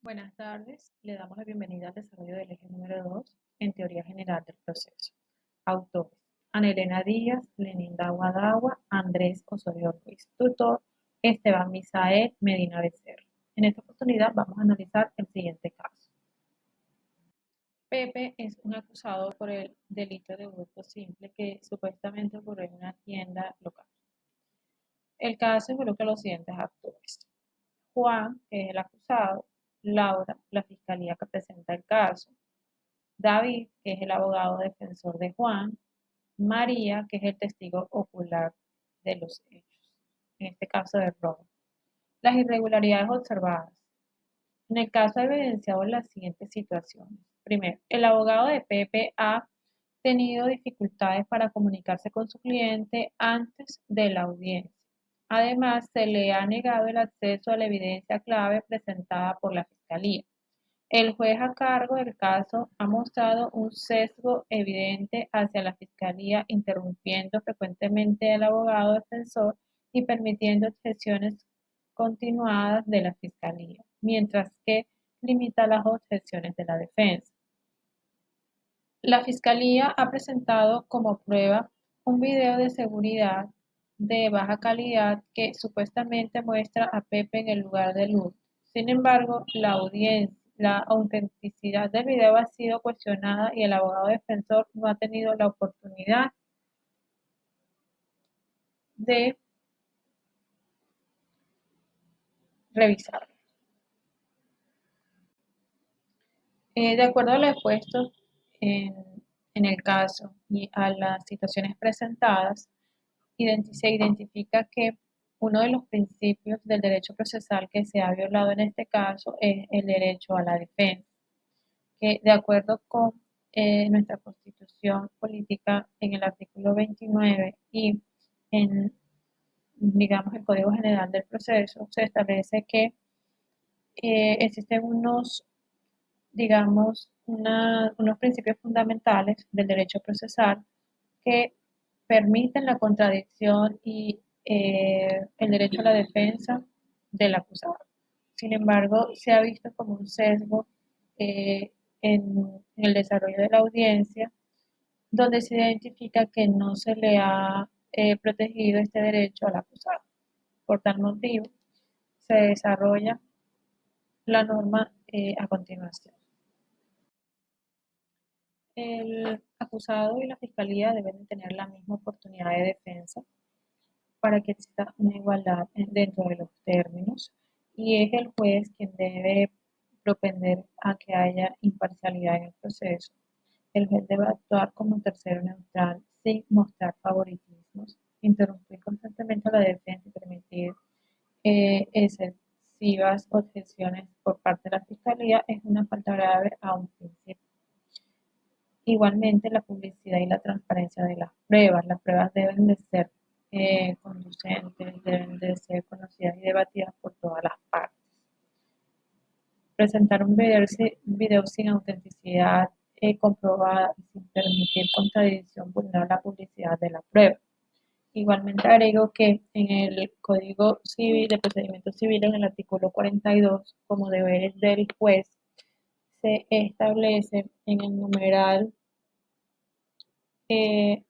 Buenas tardes, le damos la bienvenida al desarrollo del eje número 2 en teoría general del proceso. Autores: Ana Elena Díaz, Lenín Guadagua, Andrés Osorio Ruiz, tutor Esteban Misael Medina Becerra. En esta oportunidad vamos a analizar el siguiente caso. Pepe es un acusado por el delito de hurto simple que supuestamente ocurrió en una tienda local. El caso involucra los siguientes actores: Juan, que es el acusado; Laura, la fiscalía que presenta el caso; David, que es el abogado defensor de Juan; María, que es el testigo ocular de los hechos, en este caso de robo. Las irregularidades observadas. En el caso ha evidenciado las siguientes situaciones. Primero, el abogado de Pepe ha tenido dificultades para comunicarse con su cliente antes de la audiencia. Además, se le ha negado el acceso a la evidencia clave presentada por la Fiscalía. El juez a cargo del caso ha mostrado un sesgo evidente hacia la Fiscalía, interrumpiendo frecuentemente al abogado defensor y permitiendo objeciones continuadas de la Fiscalía, mientras que limita las objeciones de la defensa. La Fiscalía ha presentado como prueba un video de seguridad de baja calidad que supuestamente muestra a Pepe en el lugar del hurto. Sin embargo, la autenticidad del video ha sido cuestionada y el abogado defensor no ha tenido la oportunidad de revisarlo. De acuerdo a lo expuesto en, en el caso y a las situaciones presentadas, se identifica que uno de los principios del derecho procesal que se ha violado en este caso es el derecho a la defensa, que de acuerdo con nuestra Constitución política en el artículo 29 y en, digamos, el Código General del Proceso, se establece que existen digamos, unos principios fundamentales del derecho procesal que permiten la contradicción y el derecho a la defensa del acusado. Sin embargo, se ha visto como un sesgo eh, en el desarrollo de la audiencia, donde se identifica que no se le ha protegido este derecho al acusado. Por tal motivo, se desarrolla la norma a continuación. El acusado y la fiscalía deben de tener la misma oportunidad de defensa para que exista una igualdad dentro de los términos, y es el juez quien debe propender a que haya imparcialidad en el proceso. El juez debe actuar como tercero neutral sin mostrar favoritismos, interrumpir constantemente la defensa y permitir excesivas objeciones por parte de la fiscalía es una falta grave a un principio. Igualmente, la publicidad y la transparencia de las pruebas. Las pruebas deben de ser conducentes, deben de ser conocidas y debatidas por todas las partes. Presentar un video sin autenticidad comprobada y sin permitir contradicción vulnera la publicidad de la prueba. Igualmente agrego que en el Código Civil de Procedimiento Civil, en el artículo 42, como deberes del juez, se establece en el numeral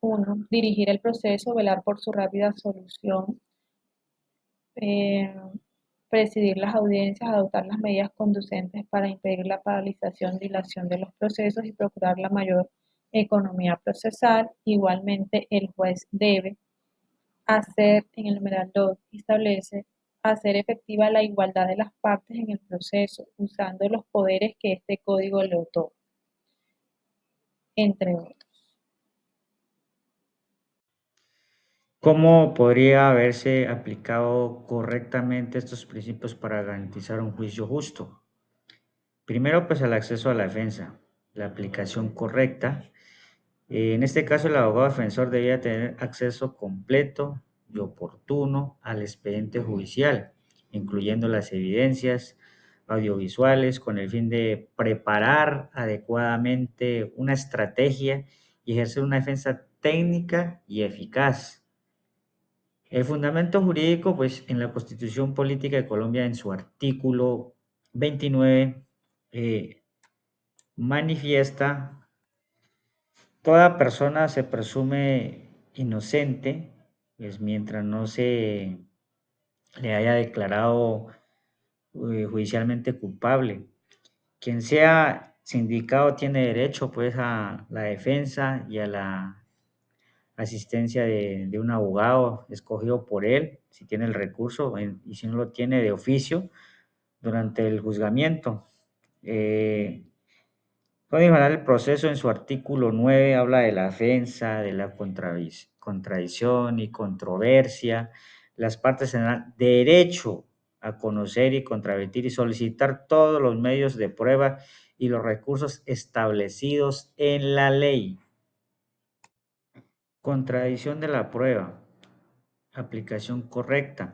1. Dirigir el proceso, velar por su rápida solución, eh, presidir las audiencias, adoptar las medidas conducentes para impedir la paralización, dilación de los procesos y procurar la mayor economía procesal. Igualmente, el juez debe hacer, en el numeral 2, establece hacer efectiva la igualdad de las partes en el proceso, usando los poderes que este código le otorga, entre otros. ¿Cómo podría haberse aplicado correctamente estos principios para garantizar un juicio justo? Primero, pues el acceso a la defensa, la aplicación correcta. En este caso, el abogado defensor debía tener acceso completo y oportuno al expediente judicial, incluyendo las evidencias audiovisuales, con el fin de preparar adecuadamente una estrategia y ejercer una defensa técnica y eficaz. El fundamento jurídico, pues en la Constitución Política de Colombia, en su artículo 29, eh, manifiesta, toda persona se presume inocente, pues mientras no se le haya declarado judicialmente culpable. Quien sea sindicado tiene derecho pues a la defensa y a la asistencia de un abogado escogido por él, si tiene el recurso y si no lo tiene de oficio durante el juzgamiento. Código Penal del Proceso en su artículo 9 habla de la defensa, de la contradicción y controversia. Las partes tendrán derecho a conocer y contravenir y solicitar todos los medios de prueba y los recursos establecidos en la ley. Contradicción de la prueba. Aplicación correcta.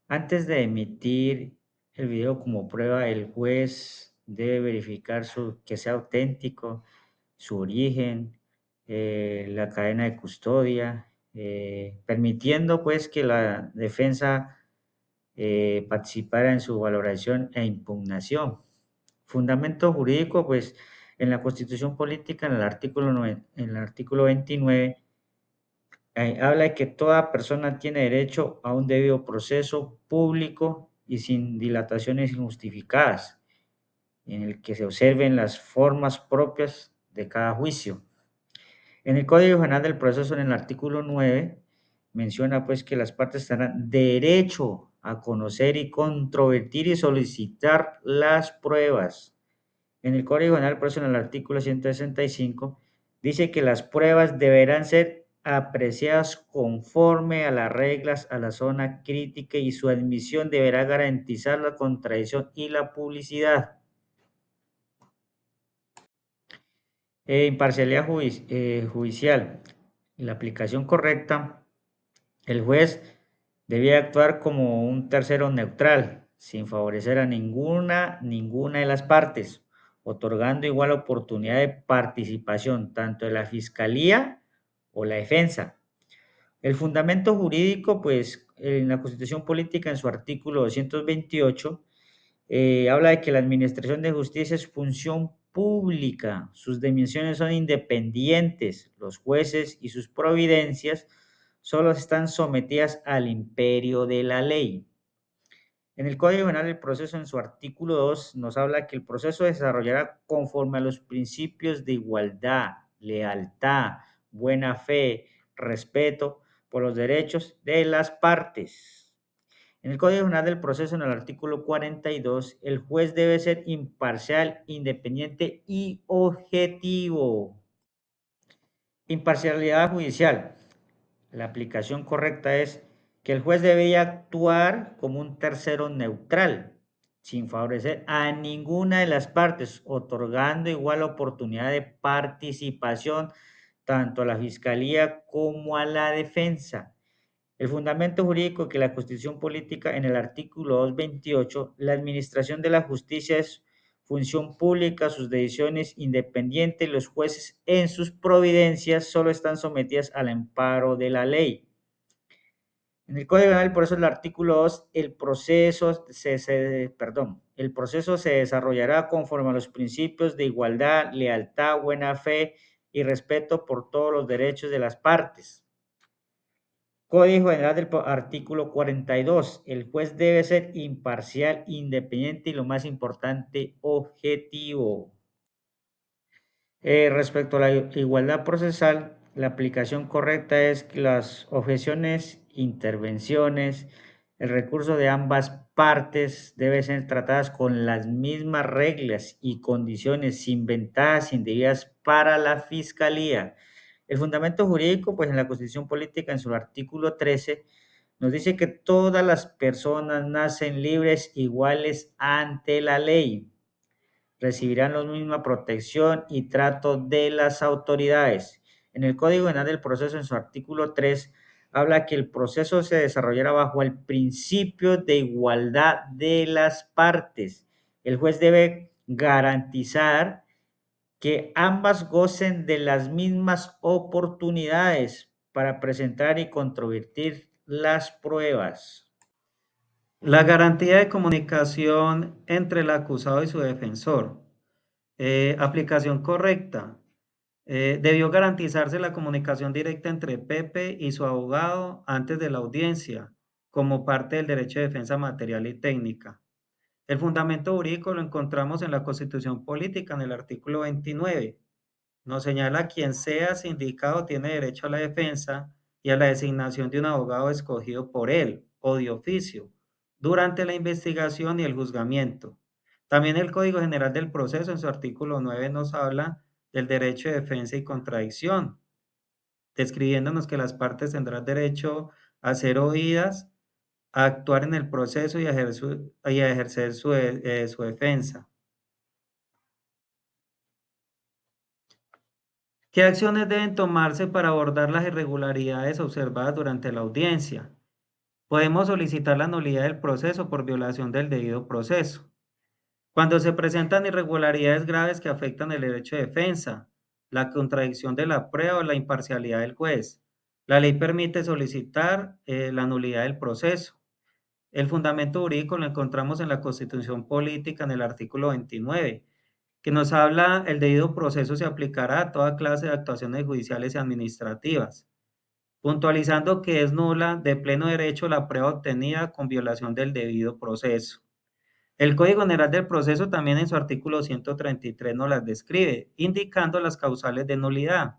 Antes de emitir el video como prueba, el juez debe verificar que sea auténtico, su origen, la cadena de custodia, permitiendo pues que la defensa participara en su valoración e impugnación. Fundamento jurídico, pues en la Constitución Política, en el artículo 29, habla de que toda persona tiene derecho a un debido proceso público y sin dilataciones injustificadas, en el que se observen las formas propias de cada juicio. En el Código Penal del Proceso, en el artículo 9, menciona pues que las partes tendrán derecho a conocer y controvertir y solicitar las pruebas. En el Código Penal del Proceso, en el artículo 165, dice que las pruebas deberán ser apreciadas conforme a las reglas a la zona crítica y su admisión deberá garantizar la contradicción y la publicidad. Imparcialidad judicial. La aplicación correcta, el juez debía actuar como un tercero neutral, sin favorecer a ninguna de las partes, otorgando igual oportunidad de participación tanto de la fiscalía o la defensa. El fundamento jurídico, pues en la Constitución Política, en su artículo 228, habla de que la administración de justicia es función pública, sus dimensiones son independientes, los jueces y sus providencias solo están sometidas al imperio de la ley. En el Código Penal del Proceso, en su artículo 2, nos habla que el proceso se desarrollará conforme a los principios de igualdad, lealtad, buena fe, respeto por los derechos de las partes. En el Código Penal del Proceso, en el artículo 42, el juez debe ser imparcial, independiente y objetivo. Imparcialidad judicial. La aplicación correcta es que el juez debería actuar como un tercero neutral, sin favorecer a ninguna de las partes, otorgando igual oportunidad de participación tanto a la fiscalía como a la defensa. El fundamento jurídico que la Constitución Política en el artículo 228, la administración de la justicia es función pública, sus decisiones independientes, los jueces en sus providencias solo están sometidas al amparo de la ley. En el Código Penal, por eso el artículo 2, el proceso se desarrollará conforme a los principios de igualdad, lealtad, buena fe y respeto por todos los derechos de las partes. Código General del artículo 42. El juez debe ser imparcial, independiente y lo más importante, objetivo. Respecto a la igualdad procesal, la aplicación correcta es que las objeciones, intervenciones, el recurso de ambas partes deben ser tratadas con las mismas reglas y condiciones sin ventajas indebidas para la fiscalía. El fundamento jurídico, pues en la Constitución Política, en su artículo 13, nos dice que todas las personas nacen libres, iguales ante la ley, recibirán la misma protección y trato de las autoridades. En el Código Penal del Proceso, en su artículo 3, habla que el proceso se desarrollará bajo el principio de igualdad de las partes. El juez debe garantizar que ambas gocen de las mismas oportunidades para presentar y controvertir las pruebas. La garantía de comunicación entre el acusado y su defensor. Aplicación correcta. Debió garantizarse la comunicación directa entre Pepe y su abogado antes de la audiencia, como parte del derecho de defensa material y técnica. El fundamento jurídico lo encontramos en la Constitución Política, en el artículo 29. Nos señala quien sea sindicado tiene derecho a la defensa y a la designación de un abogado escogido por él o de oficio durante la investigación y el juzgamiento. También el Código General del Proceso en su artículo 9 nos habla del derecho de defensa y contradicción, describiéndonos que las partes tendrán derecho a ser oídas, a actuar en el proceso y a ejercer su defensa. ¿Qué acciones deben tomarse para abordar las irregularidades observadas durante la audiencia? Podemos solicitar la nulidad del proceso por violación del debido proceso. Cuando se presentan irregularidades graves que afectan el derecho de defensa, la contradicción de la prueba o la imparcialidad del juez, la ley permite solicitar la nulidad del proceso. El fundamento jurídico lo encontramos en la Constitución Política, en el artículo 29, que nos habla el debido proceso se aplicará a toda clase de actuaciones judiciales y administrativas, puntualizando que es nula de pleno derecho la prueba obtenida con violación del debido proceso. El Código General del Proceso también en su artículo 133 nos las describe, indicando las causales de nulidad.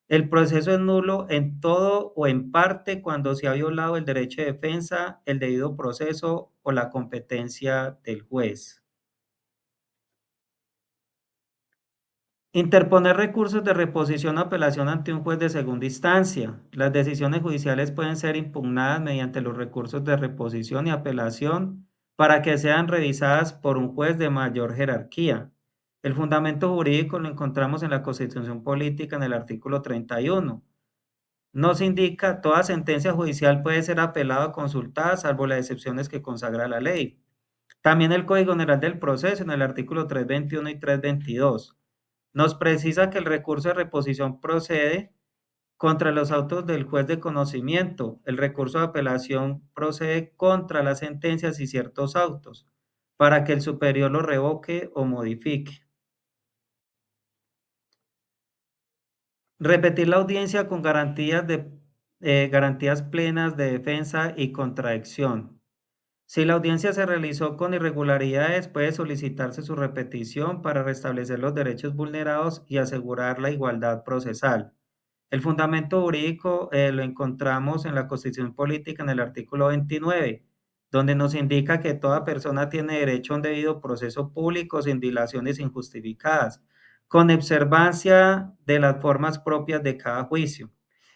El proceso es nulo en todo o en parte cuando se ha violado el derecho de defensa, el debido proceso o la competencia del juez. Interponer recursos de reposición o apelación ante un juez de segunda instancia. Las decisiones judiciales pueden ser impugnadas mediante los recursos de reposición y apelación para que sean revisadas por un juez de mayor jerarquía. El fundamento jurídico lo encontramos en la Constitución Política en el artículo 31. Nos indica, toda sentencia judicial puede ser apelada o consultada, salvo las excepciones que consagra la ley. También el Código General del Proceso en el artículo 321 y 322 nos precisa que el recurso de reposición procede contra los autos del juez de conocimiento. El recurso de apelación procede contra las sentencias y ciertos autos, para que el superior lo revoque o modifique. Repetir la audiencia con garantías plenas de defensa y contradicción. Si la audiencia se realizó con irregularidades, puede solicitarse su repetición para restablecer los derechos vulnerados y asegurar la igualdad procesal. El fundamento jurídico lo encontramos en la Constitución Política en el artículo 29, donde nos indica que toda persona tiene derecho a un debido proceso público sin dilaciones injustificadas, con observancia de las formas propias de cada juicio.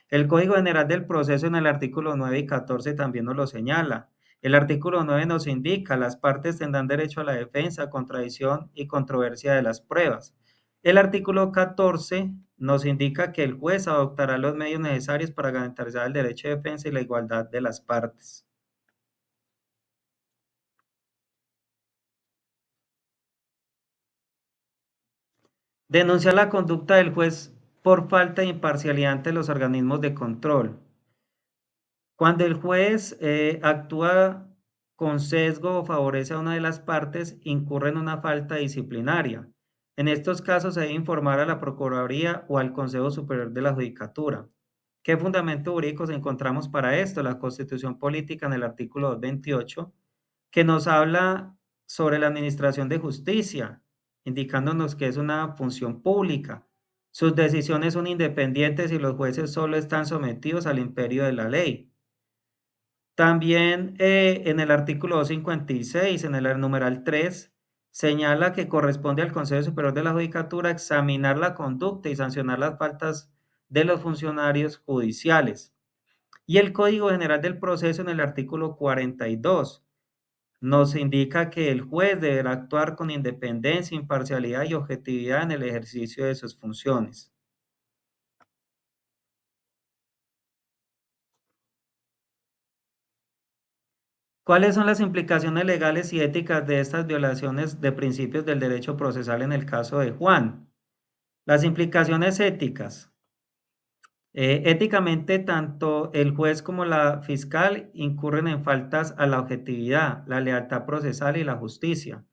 El Código General del Proceso en el artículo 9 y 14 también nos lo señala. El artículo 9 nos indica, las partes tendrán derecho a la defensa, contradicción y controversia de las pruebas. El artículo 14 nos indica que el juez adoptará los medios necesarios para garantizar el derecho de defensa y la igualdad de las partes. Denunciar la conducta del juez por falta de imparcialidad ante los organismos de control. Cuando el juez actúa con sesgo o favorece a una de las partes, incurre en una falta disciplinaria. En estos casos se debe informar a la Procuraduría o al Consejo Superior de la Judicatura. ¿Qué fundamentos jurídicos encontramos para esto? La Constitución Política en el artículo 228, que nos habla sobre la administración de justicia, indicándonos que es una función pública. Sus decisiones son independientes y los jueces solo están sometidos al imperio de la ley. También en el artículo 256, en el numeral 3, señala que corresponde al Consejo Superior de la Judicatura examinar la conducta y sancionar las faltas de los funcionarios judiciales. Y el Código General del Proceso en el artículo 42 nos indica que el juez deberá actuar con independencia, imparcialidad y objetividad en el ejercicio de sus funciones. ¿Cuáles son las implicaciones legales y éticas de estas violaciones de principios del derecho procesal en el caso de Juan? Las implicaciones éticas. Éticamente, tanto el juez como la fiscal incurren en faltas a la objetividad, la lealtad procesal y la justicia.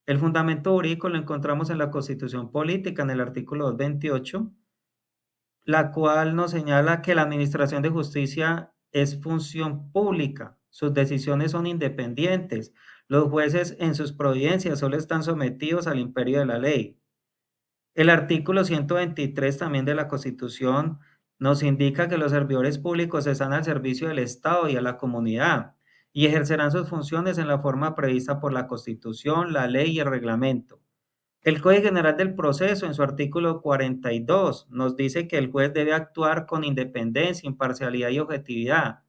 El fundamento jurídico lo encontramos en la Constitución Política, en el artículo 228, la cual nos señala que la administración de justicia es función pública, sus decisiones son independientes, los jueces en sus providencias solo están sometidos al imperio de la ley. El artículo 123 también de la Constitución nos indica que los servidores públicos están al servicio del Estado y a la comunidad y ejercerán sus funciones en la forma prevista por la Constitución, la ley y el reglamento. El Código General del Proceso, en su artículo 42, nos dice que el juez debe actuar con independencia, imparcialidad y objetividad.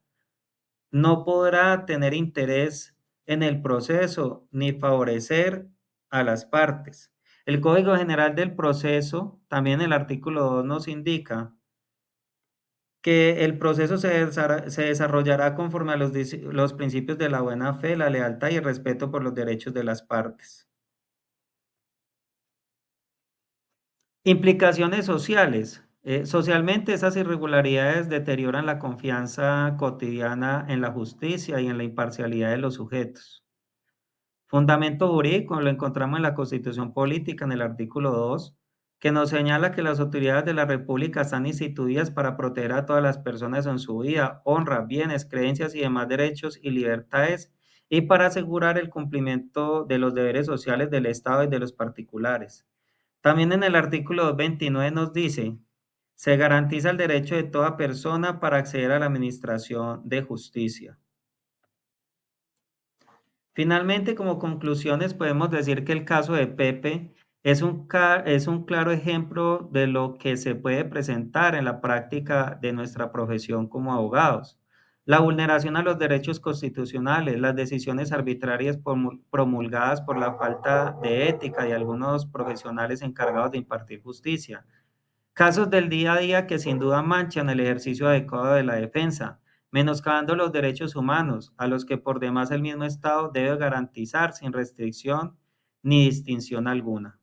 No podrá tener interés en el proceso ni favorecer a las partes. El Código General del Proceso, también el artículo 2 nos indica que el proceso se desarrollará conforme a los principios de la buena fe, la lealtad y el respeto por los derechos de las partes. Implicaciones sociales. Socialmente, esas irregularidades deterioran la confianza cotidiana en la justicia y en la imparcialidad de los sujetos. Fundamento jurídico lo encontramos en la Constitución Política, en el artículo 2, que nos señala que las autoridades de la República están instituidas para proteger a todas las personas en su vida, honra, bienes, creencias y demás derechos y libertades, y para asegurar el cumplimiento de los deberes sociales del Estado y de los particulares. También en el artículo 29 nos dice, se garantiza el derecho de toda persona para acceder a la administración de justicia. Finalmente, como conclusiones, podemos decir que el caso de Pepe es un claro ejemplo de lo que se puede presentar en la práctica de nuestra profesión como abogados. La vulneración a los derechos constitucionales, las decisiones arbitrarias promulgadas por la falta de ética de algunos profesionales encargados de impartir justicia. Casos del día a día que sin duda manchan el ejercicio adecuado de la defensa, menoscabando los derechos humanos, a los que por demás el mismo Estado debe garantizar sin restricción ni distinción alguna.